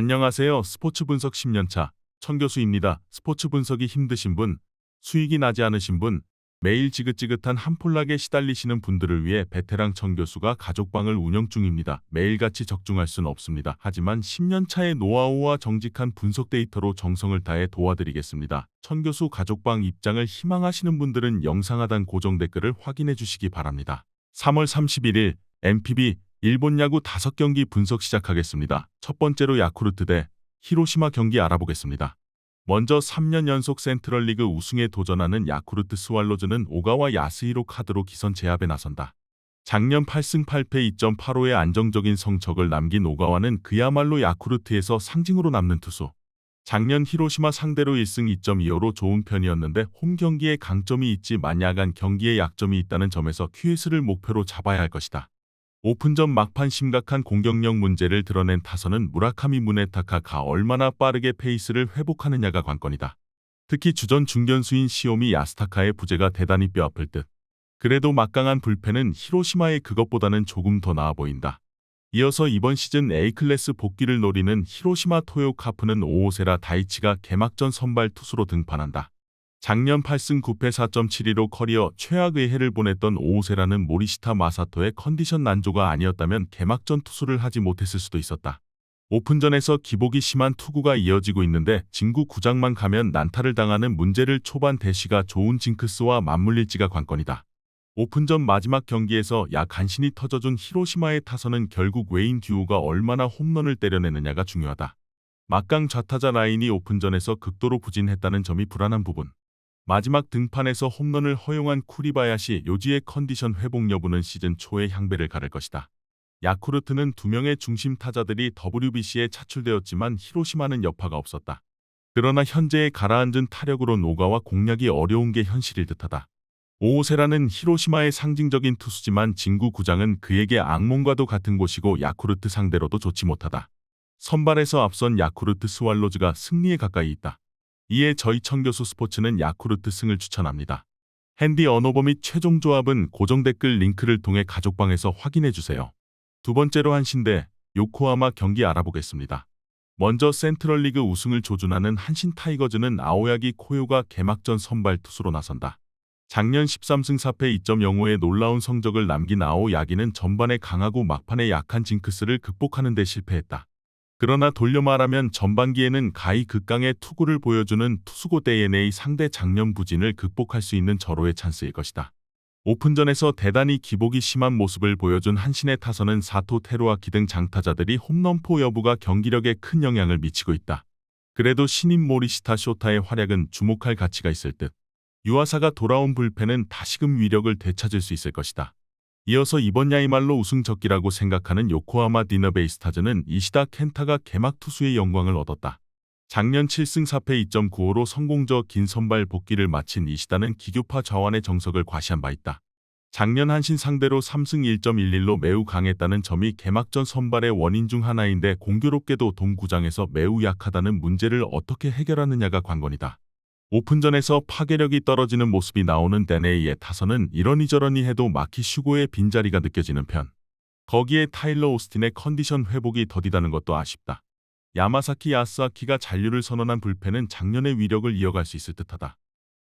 안녕하세요. 스포츠 분석 10년차 천교수입니다. 스포츠 분석이 힘드신 분, 수익이 나지 않으신 분, 매일 지긋지긋한 한폴락에 시달리시는 분들을 위해 베테랑 천교수가 가족방을 운영 중입니다. 매일같이 적중할 수는 없습니다. 하지만 10년차의 노하우와 정직한 분석 데이터로 정성을 다해 도와드리겠습니다. 천교수 가족방 입장을 희망하시는 분들은 영상 하단 고정 댓글을 확인해 주시기 바랍니다. 3월 31일 MPB 일본 야구 5경기 분석 시작하겠습니다. 첫 번째로 야쿠르트 대 히로시마 경기 알아보겠습니다. 먼저 3년 연속 센트럴리그 우승에 도전하는 야쿠르트 스왈로즈는 오가와 야스히로 카드로 기선 제압에 나선다. 작년 8승 8패 2.85의 안정적인 성적을 남긴 오가와는 그야말로 야쿠르트에서 상징으로 남는 투수. 작년 히로시마 상대로 1승 2.25로 좋은 편이었는데 홈 경기에 강점이 있지만 야간 경기에 약점이 있다는 점에서 QS를 목표로 잡아야 할 것이다. 오픈전 막판 심각한 공격력 문제를 드러낸 타선은 무라카미 무네타카가 얼마나 빠르게 페이스를 회복하느냐가 관건이다. 특히 주전 중견수인 시오미 야스타카의 부재가 대단히 뼈아플 듯. 그래도 막강한 불펜은 히로시마의 그것보다는 조금 더 나아 보인다. 이어서 이번 시즌 A클래스 복귀를 노리는 히로시마 토요카프는 오오세라 다이치가 개막전 선발 투수로 등판한다. 작년 8승 9패 4.72로 커리어 최악의 해를 보냈던 오오세라는 모리시타 마사토의 컨디션 난조가 아니었다면 개막전 투수를 하지 못했을 수도 있었다. 오픈전에서 기복이 심한 투구가 이어지고 있는데 진구 구장만 가면 난타를 당하는 문제를 초반 대시가 좋은 징크스와 맞물릴지가 관건이다. 오픈전 마지막 경기에서 간신히 터져준 히로시마의 타선은 결국 웨인 듀오가 얼마나 홈런을 때려내느냐가 중요하다. 막강 좌타자 라인이 오픈전에서 극도로 부진했다는 점이 불안한 부분. 마지막 등판에서 홈런을 허용한 쿠리바야시 요지의 컨디션 회복 여부는 시즌 초에 향배를 가를 것이다. 야쿠르트는 2명의 중심 타자들이 WBC에 차출되었지만 히로시마는 여파가 없었다. 그러나 현재의 가라앉은 타력으로 오가와 공략이 어려운 게 현실일 듯하다. 오오세라는 히로시마의 상징적인 투수지만 진구 구장은 그에게 악몽과도 같은 곳이고 야쿠르트 상대로도 좋지 못하다. 선발에서 앞선 야쿠르트 스왈로즈가 승리에 가까이 있다. 이에 저희 천교수 스포츠는 야쿠르트 승을 추천합니다. 핸디 언오버 및 최종 조합은 고정 댓글 링크를 통해 가족방에서 확인해주세요. 두 번째로 한신 대 요코하마 경기 알아보겠습니다. 먼저 센트럴리그 우승을 조준하는 한신 타이거즈는 아오야기 코요가 개막전 선발 투수로 나선다. 작년 13승 4패 2.05의 놀라운 성적을 남긴 아오야기는 전반에 강하고 막판에 약한 징크스를 극복하는 데 실패했다. 그러나 돌려 말하면 전반기에는 가히 극강의 투구를 보여주는 투수고 DNA 상대 작년 부진을 극복할 수 있는 절호의 찬스일 것이다. 오픈전에서 대단히 기복이 심한 모습을 보여준 한신의 타선은 사토 테루아키 등 장타자들이 홈런포 여부가 경기력에 큰 영향을 미치고 있다. 그래도 신인 모리시타 쇼타의 활약은 주목할 가치가 있을 듯. 유아사가 돌아온 불펜은 다시금 위력을 되찾을 수 있을 것이다. 이어서 이번 야이말로 우승적기라고 생각하는 요코하마 디너베이스타즈는 이시다 켄타가 개막 투수의 영광을 얻었다. 작년 7승 4패 2.95로 성공적 긴 선발 복귀를 마친 이시다는 기교파 좌완의 정석을 과시한 바 있다. 작년 한신 상대로 3승 1.11로 매우 강했다는 점이 개막전 선발의 원인 중 하나인데 공교롭게도 동구장에서 매우 약하다는 문제를 어떻게 해결하느냐가 관건이다. 오픈전에서 파괴력이 떨어지는 모습이 나오는 데네이의 타선은 이러니저러니 해도 마키 슈고의 빈자리가 느껴지는 편. 거기에 타일러 오스틴의 컨디션 회복이 더디다는 것도 아쉽다. 야마사키 야스아키가 잔류를 선언한 불펜은 작년의 위력을 이어갈 수 있을 듯하다.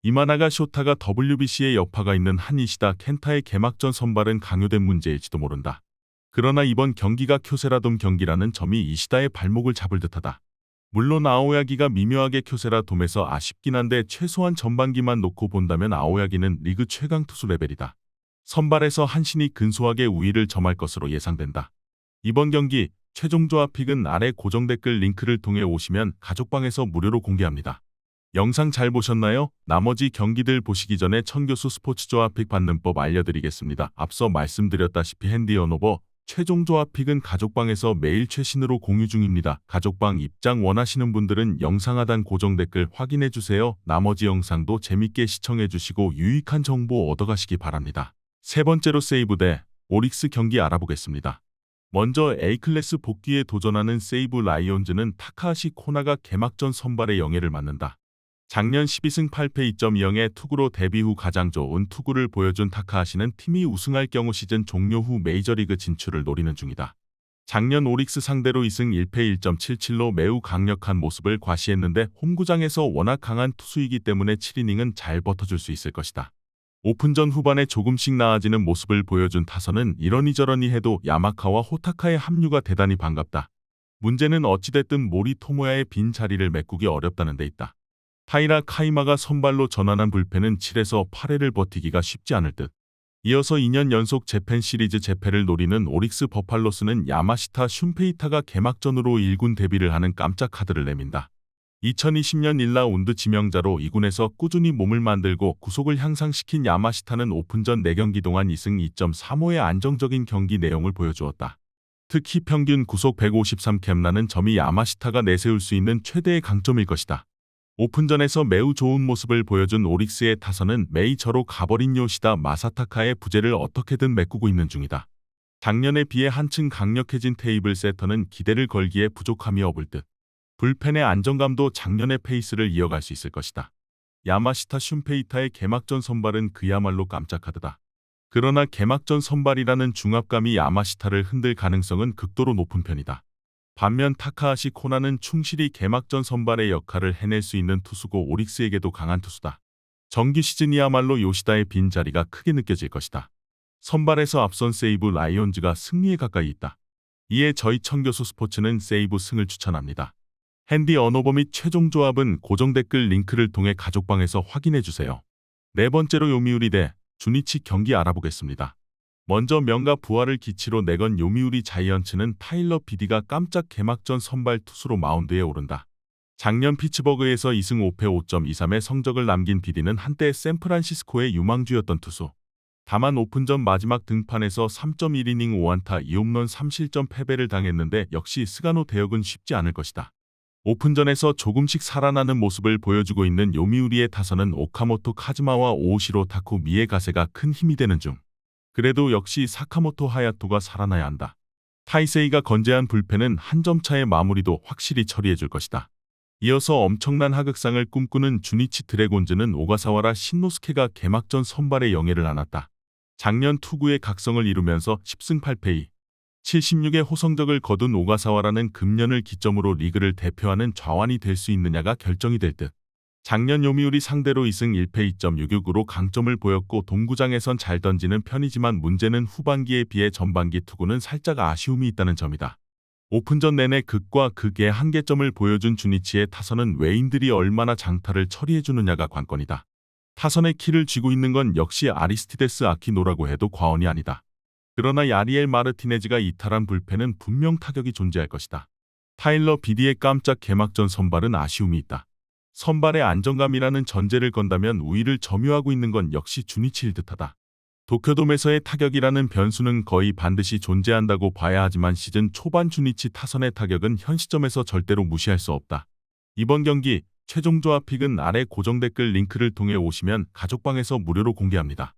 이마나가 쇼타가 WBC에 여파가 있는 한이시다 켄타의 개막전 선발은 강요된 문제일지도 모른다. 그러나 이번 경기가 쿄세라돔 경기라는 점이 이시다의 발목을 잡을 듯하다. 물론 아오야기가 미묘하게 쿄세라 돔에서 아쉽긴 한데 최소한 전반기만 놓고 본다면 아오야기는 리그 최강 투수 레벨이다. 선발에서 한신이 근소하게 우위를 점할 것으로 예상된다. 이번 경기 최종 조합 픽은 아래 고정 댓글 링크를 통해 오시면 가족방에서 무료로 공개합니다. 영상 잘 보셨나요? 나머지 경기들 보시기 전에 천교수 스포츠 조합 픽 받는 법 알려드리겠습니다. 앞서 말씀드렸다시피 핸디 언오버 최종 조합 픽은 가족방에서 매일 최신으로 공유 중입니다. 가족방 입장 원하시는 분들은 영상 하단 고정 댓글 확인해주세요. 나머지 영상도 재밌게 시청해주시고 유익한 정보 얻어가시기 바랍니다. 세 번째로 세이브 대 오릭스 경기 알아보겠습니다. 먼저 A클래스 복귀에 도전하는 세이브 라이온즈는 타카하시 코나가 개막전 선발의 영예를 맡는다. 작년 12승 8패 2.20의 투구로 데뷔 후 가장 좋은 투구를 보여준 타카하시는 팀이 우승할 경우 시즌 종료 후 메이저리그 진출을 노리는 중이다. 작년 오릭스 상대로 2승 1패 1.77로 매우 강력한 모습을 과시했는데 홈구장에서 워낙 강한 투수이기 때문에 7이닝은 잘 버텨줄 수 있을 것이다. 오픈전 후반에 조금씩 나아지는 모습을 보여준 타선은 이러니저러니 해도 야마카와 호타카의 합류가 대단히 반갑다. 문제는 어찌됐든 모리 토모야의 빈 자리를 메꾸기 어렵다는 데 있다. 타이라 카이마가 선발로 전환한 불펜은 7에서 8회를 버티기가 쉽지 않을 듯. 이어서 2년 연속 재팬 시리즈 재패를 노리는 오릭스 버팔로스는 야마시타 슌페이타가 개막전으로 1군 데뷔를 하는 깜짝 카드를 내민다. 2020년 1라운드 지명자로 2군에서 꾸준히 몸을 만들고 구속을 향상시킨 야마시타는 오픈전 4경기 동안 2승 2.35의 안정적인 경기 내용을 보여주었다. 특히 평균 구속 153켐라는 점이 야마시타가 내세울 수 있는 최대의 강점일 것이다. 오픈전에서 매우 좋은 모습을 보여준 오릭스의 타선은 메이저로 가버린 요시다 마사타카의 부재를 어떻게든 메꾸고 있는 중이다. 작년에 비해 한층 강력해진 테이블 세터는 기대를 걸기에 부족함이 없을 듯. 불펜의 안정감도 작년의 페이스를 이어갈 수 있을 것이다. 야마시타 슌페이타의 개막전 선발은 그야말로 깜짝 카드다. 그러나 개막전 선발이라는 중압감이 야마시타를 흔들 가능성은 극도로 높은 편이다. 반면 타카하시 코나는 충실히 개막전 선발의 역할을 해낼 수 있는 투수고 오릭스에게도 강한 투수다. 정규 시즌이야말로 요시다의 빈자리가 크게 느껴질 것이다. 선발에서 앞선 세이브 라이온즈가 승리에 가까이 있다. 이에 저희 청교수 스포츠는 세이브 승을 추천합니다. 핸디 언어버 및 최종 조합은 고정 댓글 링크를 통해 가족방에서 확인해주세요. 네 번째로 요미우리 대 주니치 경기 알아보겠습니다. 먼저 명가 부활을 기치로 내건 요미우리 자이언츠는 타일러 비디가 깜짝 개막전 선발 투수로 마운드에 오른다. 작년 피츠버그에서 2승 5패 5.23의 성적을 남긴 비디는 한때 샌프란시스코의 유망주였던 투수. 다만 오픈전 마지막 등판에서 3.1이닝 5안타 2홈런 3실점 패배를 당했는데 역시 스가노 대역은 쉽지 않을 것이다. 오픈전에서 조금씩 살아나는 모습을 보여주고 있는 요미우리의 타선은 오카모토 카즈마와 오오시로 타쿠 미에가세가 큰 힘이 되는 중. 그래도 역시 사카모토 하야토가 살아나야 한다. 타이세이가 건재한 불펜은 한 점 차의 마무리도 확실히 처리해줄 것이다. 이어서 엄청난 하극상을 꿈꾸는 주니치 드래곤즈는 오가사와라 신노스케가 개막전 선발에 영예를 안았다. 작년 투구의 각성을 이루면서 10승 8패 76의 호성적을 거둔 오가사와라는 금년을 기점으로 리그를 대표하는 좌완이 될 수 있느냐가 결정이 될 듯. 작년 요미우리 상대로 2승 1패 2.66으로 강점을 보였고 동구장에선 잘 던지는 편이지만 문제는 후반기에 비해 전반기 투구는 살짝 아쉬움이 있다는 점이다. 오픈전 내내 극과 극의 한계점을 보여준 주니치의 타선은 외인들이 얼마나 장타를 처리해주느냐가 관건이다. 타선의 키를 쥐고 있는 건 역시 아리스티데스 아키노라고 해도 과언이 아니다. 그러나 야리엘 마르티네즈가 이탈한 불펜은 분명 타격이 존재할 것이다. 타일러 비디의 깜짝 개막전 선발은 아쉬움이 있다. 선발의 안정감이라는 전제를 건다면 우위를 점유하고 있는 건 역시 주니치일 듯하다. 도쿄돔에서의 타격이라는 변수는 거의 반드시 존재한다고 봐야 하지만 시즌 초반 주니치 타선의 타격은 현 시점에서 절대로 무시할 수 없다. 이번 경기 최종 조합 픽은 아래 고정 댓글 링크를 통해 오시면 가족방에서 무료로 공개합니다.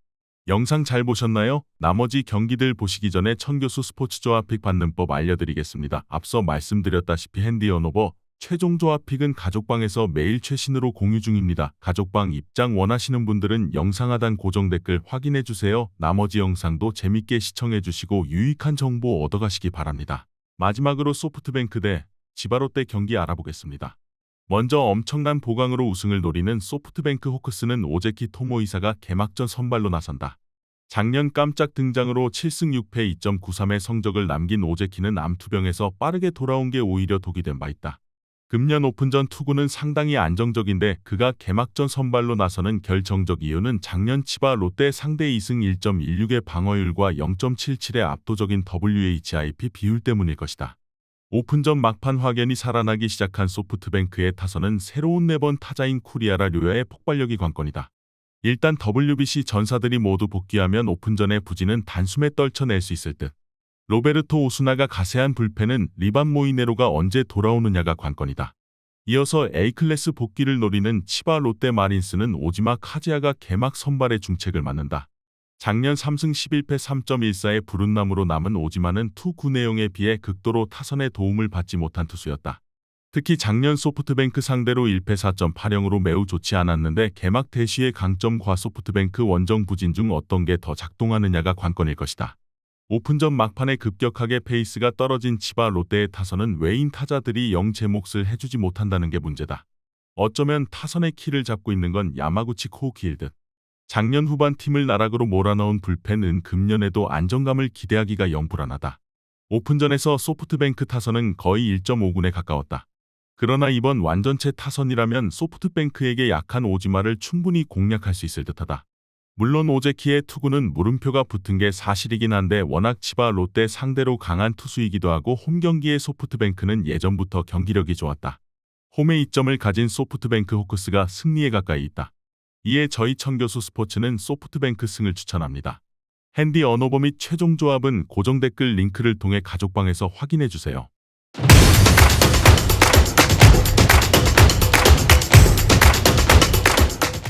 영상 잘 보셨나요? 나머지 경기들 보시기 전에 천교수 스포츠 조합 픽 받는 법 알려드리겠습니다. 앞서 말씀드렸다시피 핸디 언어버 최종 조합 픽은 가족방에서 매일 최신으로 공유 중입니다. 가족방 입장 원하시는 분들은 영상 하단 고정 댓글 확인해주세요. 나머지 영상도 재밌게 시청해주시고 유익한 정보 얻어가시기 바랍니다. 마지막으로 소프트뱅크 대 지바롯데 경기 알아보겠습니다. 먼저 엄청난 보강으로 우승을 노리는 소프트뱅크 호크스는 오제키 토모이사가 개막전 선발로 나선다. 작년 깜짝 등장으로 7승 6패 2.93의 성적을 남긴 오제키는 암투병에서 빠르게 돌아온 게 오히려 독이 된 바 있다. 금년 오픈전 투구는 상당히 안정적인데 그가 개막전 선발로 나서는 결정적 이유는 작년 치바 롯데 상대 2승 1.16의 방어율과 0.77의 압도적인 WHIP 비율 때문일 것이다. 오픈전 막판 확연히 살아나기 시작한 소프트뱅크의 타선은 새로운 4번 타자인 쿠리아라 료야의 폭발력이 관건이다. 일단 WBC 전사들이 모두 복귀하면 오픈전의 부진은 단숨에 떨쳐낼 수 있을 듯. 로베르토 오수나가 가세한 불펜은 리반 모이네로가 언제 돌아오느냐가 관건이다. 이어서 A클래스 복귀를 노리는 치바 롯데 마린스는 오지마 카즈야가 개막 선발의 중책을 맡는다. 작년 3승 11패 3.14의 부른남으로 남은 오지마는 투구 내용에 비해 극도로 타선의 도움을 받지 못한 투수였다. 특히 작년 소프트뱅크 상대로 1패 4.80으로 매우 좋지 않았는데 개막 대시의 강점과 소프트뱅크 원정 부진 중 어떤 게 더 작동하느냐가 관건일 것이다. 오픈전 막판에 급격하게 페이스가 떨어진 치바 롯데의 타선은 외인 타자들이 영 제 몫을 해주지 못한다는 게 문제다. 어쩌면 타선의 키를 잡고 있는 건 야마구치 코우키일 듯. 작년 후반 팀을 나락으로 몰아넣은 불펜은 금년에도 안정감을 기대하기가 영 불안하다. 오픈전에서 소프트뱅크 타선은 거의 1.5군에 가까웠다. 그러나 이번 완전체 타선이라면 소프트뱅크에게 약한 오지마를 충분히 공략할 수 있을 듯하다. 물론 오제키의 투구는 물음표가 붙은 게 사실이긴 한데 워낙 치바 롯데 상대로 강한 투수이기도 하고 홈 경기의 소프트뱅크는 예전부터 경기력이 좋았다. 홈에 이점을 가진 소프트뱅크 호크스가 승리에 가까이 있다. 이에 저희 청교수 스포츠는 소프트뱅크 승을 추천합니다. 핸디 언어버 및 최종 조합은 고정 댓글 링크를 통해 가족방에서 확인해 주세요.